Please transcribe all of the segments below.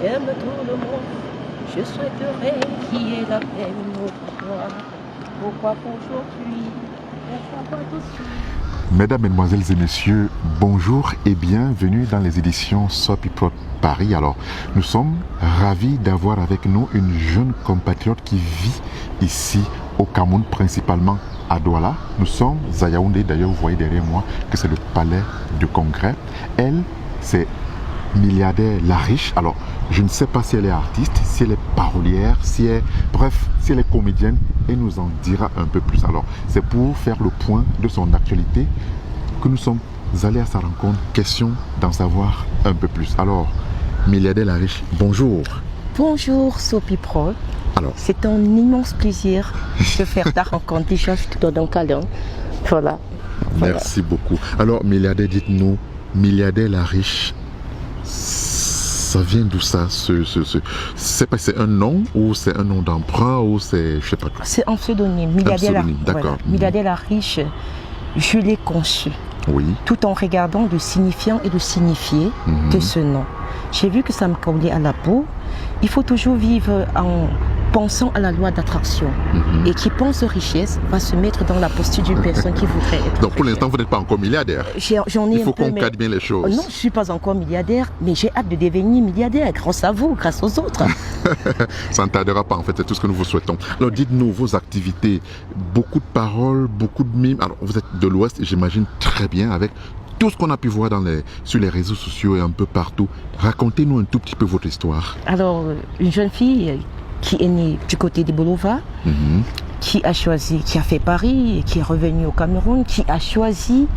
j'aime tout le monde. Je souhaiterais qu'il y ait la paix une autre fois. Pourquoi pour aujourd'hui? Pourquoi pas tout de suite? Mesdames, Mesdemoiselles et Messieurs, bonjour et bienvenue dans les éditions Sopi Prod Paris. Alors, nous sommes ravis d'avoir avec nous une jeune compatriote qui vit ici au Cameroun, principalement à Douala. Nous sommes à Yaoundé, d'ailleurs vous voyez derrière moi que c'est le palais de congrès. Elle, c'est Milliardaire La Riche. Alors, je ne sais pas si elle est artiste, si elle est parolière, si elle est comédienne, et nous en dira un peu plus. Alors, c'est pour faire le point de son actualité que nous sommes allés à sa rencontre. Question d'en savoir un peu plus. Alors, Milliardaire La Riche, bonjour. Bonjour Sopi Prod. Alors, c'est un immense plaisir de faire ta rencontre. Déjà, je te donne un câlin. Voilà. Merci beaucoup. Alors, Milliardaire, dites-nous, Milliardaire La Riche, ça vient d'où ça? C'est un nom ou c'est un nom d'emprunt ou c'est, je sais pas. C'est un pseudonyme. Milliardaire, d'accord. Voilà. Milliardaire La Riche, je l'ai conçu. Oui. Tout en regardant le signifiant et le signifié de ce nom. J'ai vu que ça me collait à la peau. Il faut toujours vivre en pensant à la loi d'attraction. Et qui pense aux richesses va se mettre dans la posture d'une personne qui voudrait être. Donc pour l'instant, vous n'êtes pas encore milliardaire. Il faut qu'on cadre bien les choses. Non, je ne suis pas encore milliardaire, mais j'ai hâte de devenir milliardaire grâce à vous, grâce aux autres. Ça ne tardera pas en fait, c'est tout ce que nous vous souhaitons. Alors dites-nous vos activités, beaucoup de paroles, beaucoup de mimes. Alors vous êtes de l'Ouest, j'imagine très bien avec tout ce qu'on a pu voir sur les réseaux sociaux et un peu partout. Racontez-nous un tout petit peu votre histoire. Alors, une jeune fille qui est née du côté des Bolova, qui a fait Paris, et qui est revenue au Cameroun, qui a choisi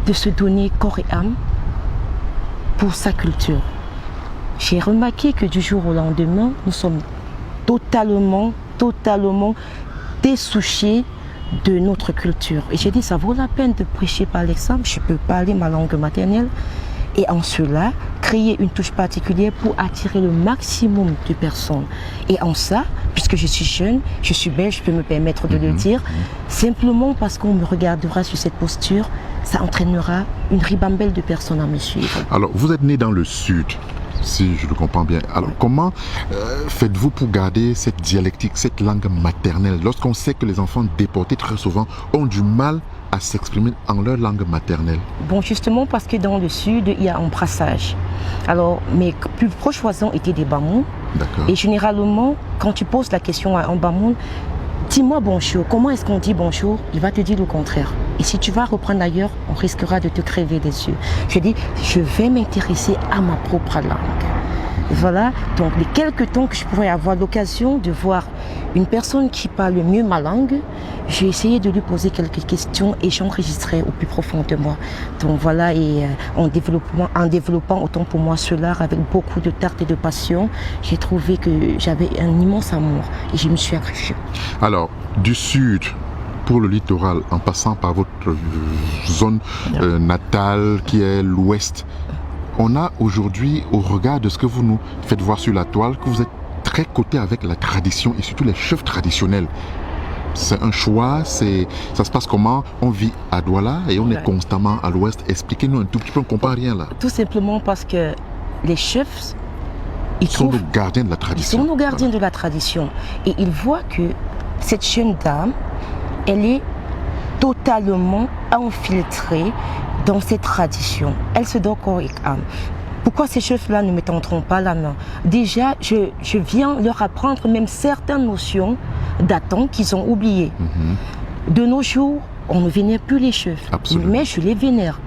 de se donner corps et âme pour sa culture. J'ai remarqué que du jour au lendemain, nous sommes totalement dessouchés de notre culture. Et j'ai dit, ça vaut la peine de prêcher par l'exemple. Je peux parler ma langue maternelle et en cela, créer une touche particulière pour attirer le maximum de personnes. Et en ça, puisque je suis jeune, je suis belle, je peux me permettre de le dire, simplement parce qu'on me regardera sur cette posture, ça entraînera une ribambelle de personnes à me suivre. Alors, vous êtes né dans le sud, si je le comprends bien. Alors, comment faites-vous pour garder cette dialectique, cette langue maternelle, lorsqu'on sait que les enfants déportés très souvent ont du mal à s'exprimer en leur langue maternelle? Bon, justement parce que dans le sud, il y a un brassage. Alors, mes plus proches voisins étaient des Bamoun. Et généralement, quand tu poses la question à un Bamoun, dis-moi bonjour, comment est-ce qu'on dit bonjour? Il va te dire le contraire. Et si tu vas reprendre ailleurs, on risquera de te crever les yeux. Je dis, je vais m'intéresser à ma propre langue. Voilà, donc les quelques temps que je pourrais avoir l'occasion de voir une personne qui parle mieux ma langue, j'ai essayé de lui poser quelques questions et j'enregistrais au plus profond de moi. Donc voilà, et en développant autant pour moi ce art avec beaucoup de tact et de passion, j'ai trouvé que j'avais un immense amour et je me suis accrochée. Alors, du sud pour le littoral, en passant par votre zone natale qui est l'ouest, on a aujourd'hui, au regard de ce que vous nous faites voir sur la toile, que vous êtes très coté avec la tradition et surtout les chefs traditionnels. C'est un choix, ça se passe comment? On vit à Douala et on est constamment à l'ouest. Expliquez-nous un tout petit peu, on ne comprend rien là. Tout simplement parce que les chefs, ils sont nos gardiens de la tradition. Ils sont nos gardiens de la tradition. Et ils voient que cette jeune dame, elle est totalement infiltrée dans cette tradition. Elle se donne corps et âme. Pourquoi ces chefs-là ne me tendront pas la main? Déjà, je viens leur apprendre même certaines notions datant qu'ils ont oubliées. De nos jours, on ne vénère plus les chefs, mais je les vénère.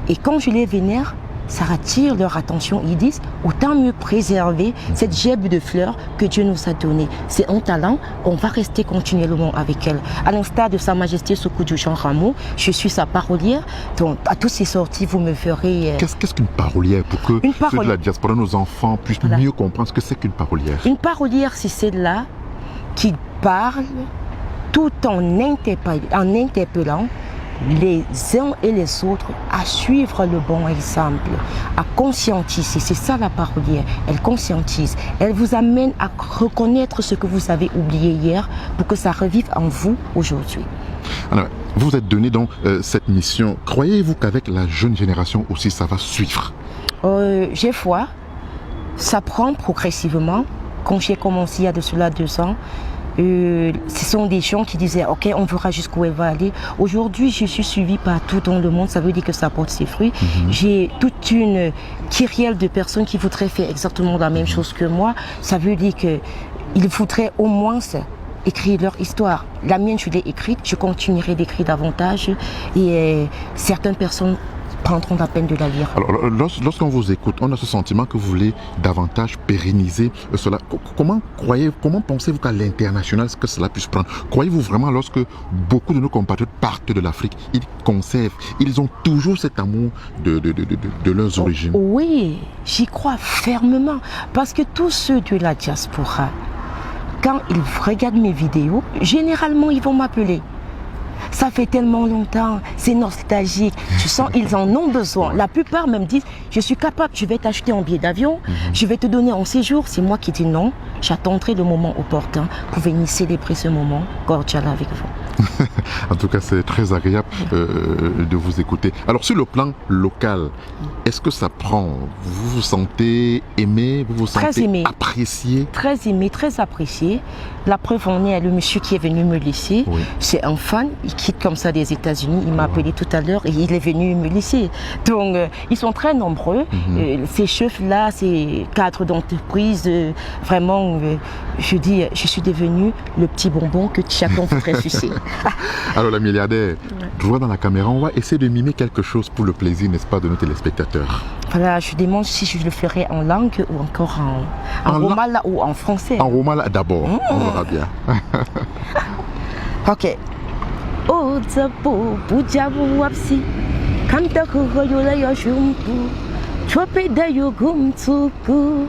Et quand je les vénère, ça attire leur attention. Ils disent, autant mieux préserver cette gerbe de fleurs que Dieu nous a donnée. C'est un talent, on va rester continuellement avec elle. À l'instar de Sa Majesté Sokoudou Jean Rameau, je suis sa parolière. Donc, à toutes ces sorties, vous me verrez... Qu'est-ce qu'une parolière pour que ceux de la diaspora, nos enfants, puissent mieux comprendre ce que c'est qu'une parolière? Une parolière, c'est celle-là qui parle tout en interpellant les uns et les autres à suivre le bon exemple, à conscientiser. C'est ça la parolière. Elle conscientise. Elle vous amène à reconnaître ce que vous avez oublié hier pour que ça revive en vous aujourd'hui. Alors, vous vous êtes donné donc cette mission. Croyez-vous qu'avec la jeune génération aussi ça va suivre? J'ai foi. ça prend progressivement. Quand j'ai commencé il y a de cela 2 ans, ce sont des gens qui disaient ok, on verra jusqu'où elle va aller. Aujourd'hui, je suis suivie partout dans le monde, ça veut dire que ça porte ses fruits. J'ai toute une kyrielle de personnes qui voudraient faire exactement la même chose que moi. Ça veut dire qu'ils voudraient au moins écrire leur histoire. La mienne, je l'ai écrite, je continuerai d'écrire davantage et certaines personnes prendront la peine de la lire. Alors, lorsqu'on vous écoute, on a ce sentiment que vous voulez davantage pérenniser cela. Comment pensez-vous qu'à l'international, que cela puisse prendre? Croyez-vous vraiment, lorsque beaucoup de nos compatriotes partent de l'Afrique, ils conservent, ils ont toujours cet amour de leurs origines? Oui, j'y crois fermement. Parce que tous ceux de la diaspora, quand ils regardent mes vidéos, généralement, ils vont m'appeler. Ça fait tellement longtemps, c'est nostalgique. Tu sens, ils en ont besoin. La plupart même disent, je suis capable, je vais t'acheter un billet d'avion, je vais te donner un séjour. C'est moi qui dis non, j'attendrai le moment opportun pour venir célébrer ce moment cordial avec vous. En tout cas, c'est très agréable de vous écouter. Alors, sur le plan local, est-ce que ça prend? Vous vous sentez aimé? Vous vous sentez apprécié? Très aimé, très apprécié. La preuve en est, le monsieur qui est venu me laisser, c'est un fan, il quitte comme ça des États-Unis, il m'a appelé tout à l'heure et il est venu me laisser. Donc, ils sont très nombreux. Ces chefs-là, ces cadres d'entreprise, vraiment, je dis, je suis devenu le petit bonbon que chacun voudrait sucer. Alors, la milliardaire, droit dans la caméra, on va essayer de mimer quelque chose pour le plaisir, n'est-ce pas, de nos téléspectateurs. Voilà, je demande si je le ferai en langue ou encore en romala ou en français. En romala d'abord, on verra bien. Ok. Oh, Zapo, Bujabu Wapsi, Kanta Kuhoyola Yoshumpu, Chopeda Yogumtuku,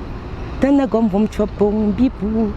Tanagom Chopong Bipu,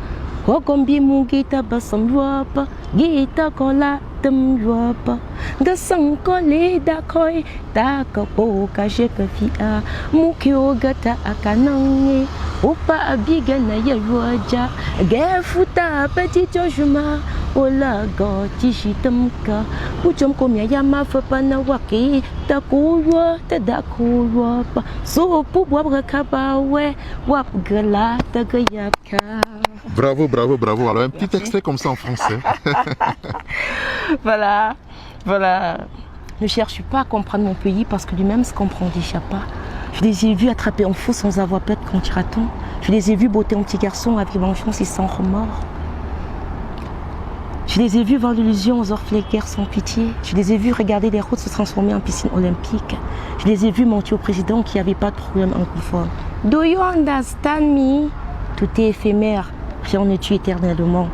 Hogombi Mugita Basam Wapa, Gita Kola Tam Wapa, the Sankole Dakoi, Dakapo Kashekafia, Mukiogata Akanange, Opa Abigana Yawaja, Gefuta Petit Jojuma. Ola go tishitamka uchom komya yama fapana waki takulwa tadakulwa pa so pubwa kabawe wapgala tagayaka. Bravo, bravo, bravo. Alors un petit extrait comme ça en français. Voilà. Ne cherche pas à comprendre mon pays parce que lui-même se comprend déjà pas. Je les ai vus attraper en faux sans avoir peur de contre-raton. Je les ai vus botter un petit garçon avec vengeance et sans remords. Je les ai vus voir l'illusion aux orphelins guerre sans pitié. Je les ai vus regarder les routes se transformer en piscine olympique. Je les ai vus mentir au président qui n'avait pas de problème en confort. Do you understand me? Tout est éphémère, rien ne tue éternellement.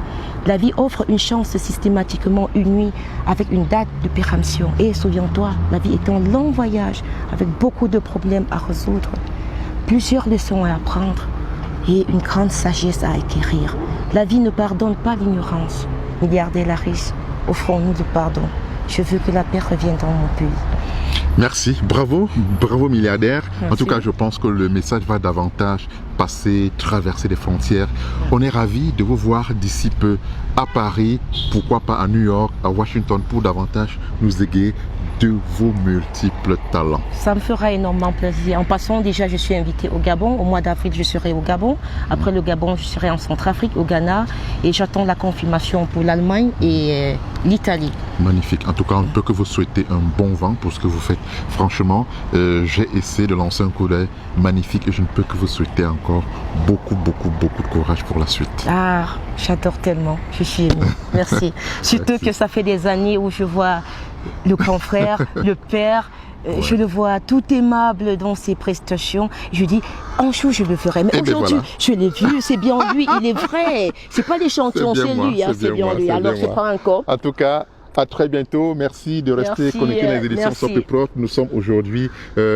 La vie offre une chance systématiquement une nuit avec une date de péremption. Et souviens-toi, la vie est un long voyage avec beaucoup de problèmes à résoudre. Plusieurs leçons à apprendre et une grande sagesse à acquérir. La vie ne pardonne pas l'ignorance. Milliardaire la riche, offrons-nous du pardon. Je veux que la paix revienne dans mon pays. Merci, bravo milliardaire. Merci. En tout cas, je pense que le message va davantage passer, traverser les frontières. On est ravis de vous voir d'ici peu à Paris, pourquoi pas à New York, à Washington, pour davantage nous égayer de vos multiples talents. Ça me fera énormément plaisir. En passant, déjà, je suis invitée au Gabon. Au mois d'avril, je serai au Gabon. Après le Gabon, je serai en Centrafrique, au Ghana. Et j'attends la confirmation pour l'Allemagne et l'Italie. Magnifique. En tout cas, on ne peut que vous souhaiter un bon vent pour ce que vous faites. Franchement, j'ai essayé de lancer un coup d'œil magnifique et je ne peux que vous souhaiter encore beaucoup de courage pour la suite. Ah, j'adore tellement. Je suis émue. Merci. Surtout que ça fait des années où je vois le grand frère, le père, je le vois tout aimable dans ses prestations. Je dis, un jour je le ferai. Mais aujourd'hui, je l'ai vu, c'est bien lui, il est vrai. C'est pas l'échantillon, c'est lui, c'est bien lui. Alors c'est pas encore. En tout cas, à très bientôt. Merci de rester connecté dans les éditions Soap et Prod. Nous sommes aujourd'hui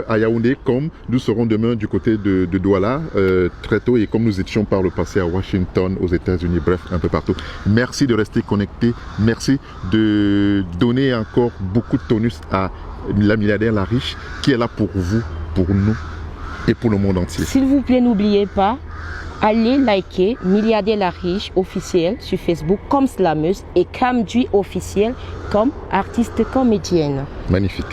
à Yaoundé, comme nous serons demain du côté de Douala, très tôt, et comme nous étions par le passé à Washington, aux États-Unis, bref, un peu partout. Merci de rester connecté. Merci de donner encore beaucoup de tonus à la milliardaire, la riche, qui est là pour vous, pour nous et pour le monde entier. S'il vous plaît, n'oubliez pas, allez liker Milliardaire la riche officielle sur Facebook comme slameuse et Kamdui officielle comme artiste comédienne. Magnifique.